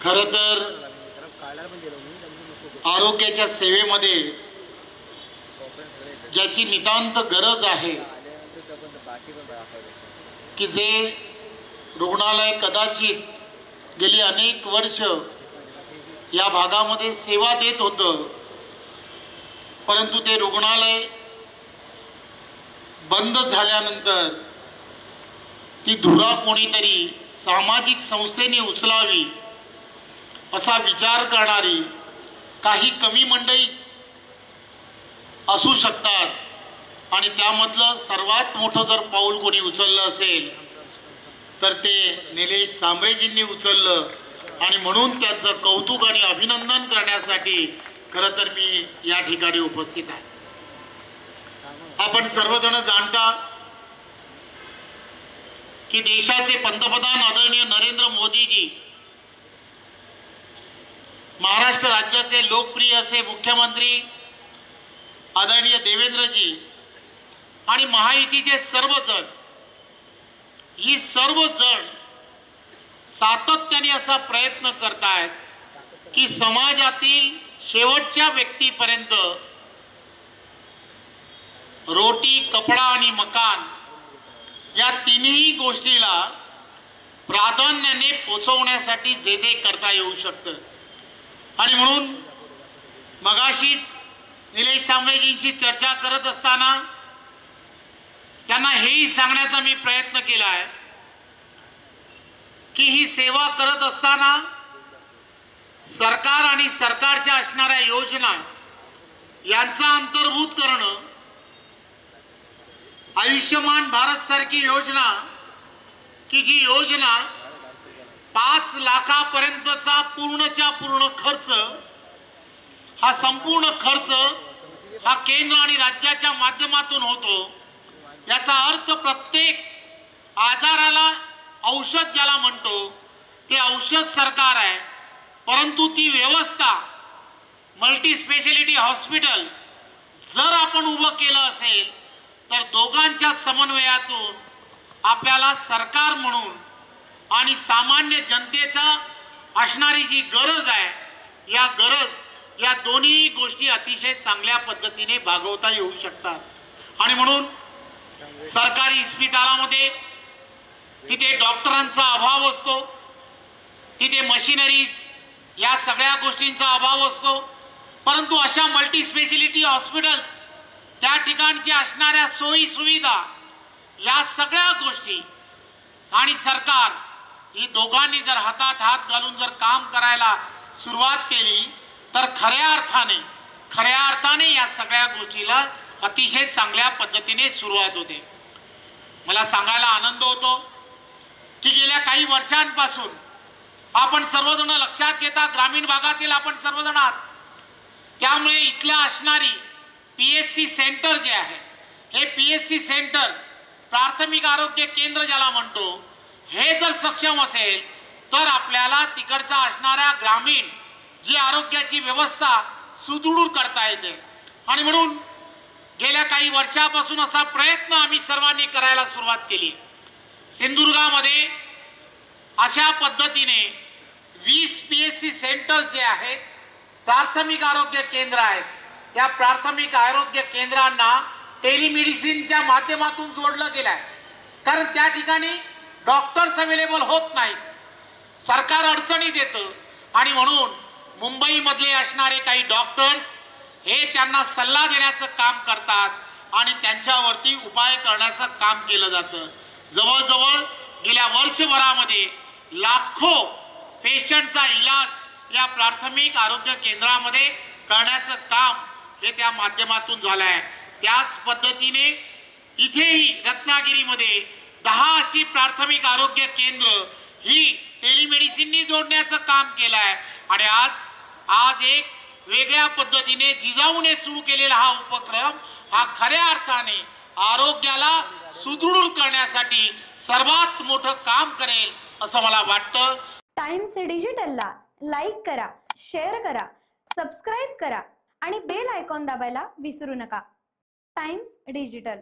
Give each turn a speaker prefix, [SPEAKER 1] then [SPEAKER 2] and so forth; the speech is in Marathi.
[SPEAKER 1] खरं तर आरोग्याच्या सेवेमध्ये ज्याची नितांत गरज आहे की जे रुग्णालय कदाचित गेली अनेक वर्ष या भागामध्ये सेवा देत होतं, परंतु ते रुग्णालय बंद झाल्यानंतर ती धुरा कोणीतरी सामाजिक संस्थेने उचलावी असा विचार करणारी काही कमी मंडळी असू शकतात आणि त्यामधलं सर्वात मोठं जर पाऊल कोणी उचललं असेल तर ते निलेश सांबरेजींनी उचललं आणि म्हणून त्यांचं कौतुक आणि अभिनंदन करण्यासाठी खरं तर मी या ठिकाणी उपस्थित आहे। आपण सर्वजण जाणता की देशाचे पंतप्रधान आदरणीय नरेंद्र मोदीजी, महाराष्ट्र राज्याचे लोकप्रिय असे मुख्यमंत्री आदरणीय देवेंद्रजी आणि महायुतीचे सर्वजण, ही सर्वजण सातत्याने असा प्रयत्न करतायत की समाजातील शेवटच्या व्यक्तीपर्यंत रोटी, कपडा आणि मकान या तिन्ही गोष्टीला प्राधान्याने पोचवण्यासाठी जे जे करता येऊ शकतं। आणि म्हणून मगाशीच निलेश सांबरेजींशी चर्चा करत असताना त्यांना हेही सांगण्याचा मी प्रयत्न केला आहे की ही सेवा करत असताना सरकार आणि सरकारच्या असणाऱ्या योजना यांचा अंतर्भूत करणं, आयुष्यमान भारत सारखी योजना की जी योजना 5 लाखापर्यंतचा पूर्णच्या पूर्ण खर्च, हा संपूर्ण खर्च हा केंद्र आणि राज्याच्या माध्यमातून होतो। याचा अर्थ प्रत्येक आजाराला औषध ज्याला म्हणतो ते औषध सरकार आहे, परंतु ती व्यवस्था मल्टी स्पेशालिटी हॉस्पिटल जर आपण उभं केलं असेल तर दोघांच्या समन्वयातून आपल्याला सरकार म्हणून आणि सामान्य जनतेचा असणारी जी गरज आहे, या दोन्ही गोष्टी अतिशय चांगल्या पद्धतीने भागवता येऊ शकतात। आणि म्हणून सरकारी इस्पितळामध्ये तिथे डॉक्टरांचा अभाव असतो, तिथे मशिनरीज या सगळ्या गोष्टींचा अभाव असतो, परंतु अशा मल्टी स्पेशालिटी हॉस्पिटल्स त्या ठिकाणची असणाऱ्या सोयी सुविधा या सगळ्या गोष्टी आणि सरकार ही दोघांनी जर हातात हात घालून जर काम करायला सुरुवात केली तर खऱ्या अर्थाने या सगळ्या गोष्टीला अतिशय चांगल्या पद्धतीने सुरुवात होते। मला सांगायला आनंद होतो की गेल्या काही वर्षांपासून आपण सर्वजण लक्षात घेता ग्रामीण भागातील आपण सर्वजण आहात, त्यामुळे इथल्या असणारी PSC सेंटर जे आहे, हे PSC सेंटर प्राथमिक आरोग्य केंद्र ज्याला म्हणतो, हे जर सक्षम असेल तर आपल्याला तिकडचा असणाऱ्या ग्रामीण जी आरोग्याची व्यवस्था सुदृढ करता येते। आणि म्हणून गेल्या काही वर्षापासून असा प्रयत्न आम्ही सर्वांनी करायला सुरुवात केली। सिंधुदुर्गामध्ये अशा पद्धतीने 20 PSC सेंटर्स जे आहेत, प्राथमिक आरोग्य केंद्र आहेत, त्या प्राथमिक आरोग्य केंद्रांना टेलिमेडिसिनच्या माध्यमातून जोडलं गेलं आहे, कारण त्या ठिकाणी डॉक्टर्स अवेलेबल होत नाहीत, सरकार अडचणी देतं। आणि म्हणून मुंबईमधले असणारे काही डॉक्टर्स हे त्यांना सल्ला देण्याचं काम करतात आणि त्यांच्यावरती उपाय करण्याचं काम केलं जातं। जवळजवळ गेल्या वर्षभरामध्ये लाखो पेशंटचा इलाज या प्राथमिक आरोग्य केंद्रामध्ये करण्याचं काम हे त्या माध्यमातून झालं आहे। त्याच पद्धतीने इथेही रत्नागिरीमध्ये 10 अशी प्राथमिक आरोग्य केंद्र ही टेलिमेडिसिननी जोडण्याचं काम केलं आहे। आणि आज एक वेगळ्या पद्धतीने जिजाऊने सुरू केलेला हा उपक्रम हा खऱ्या अर्थाने आरोग्याला सुदृढ करण्यासाठी सर्वात मोठं काम करेल असं मला वाटतं।
[SPEAKER 2] टाइम्स डिजिटलला लाईक करा, शेअर करा, सबस्क्राइब करा आणि बेल आयकॉन दाबायला विसरू नका। Times digital.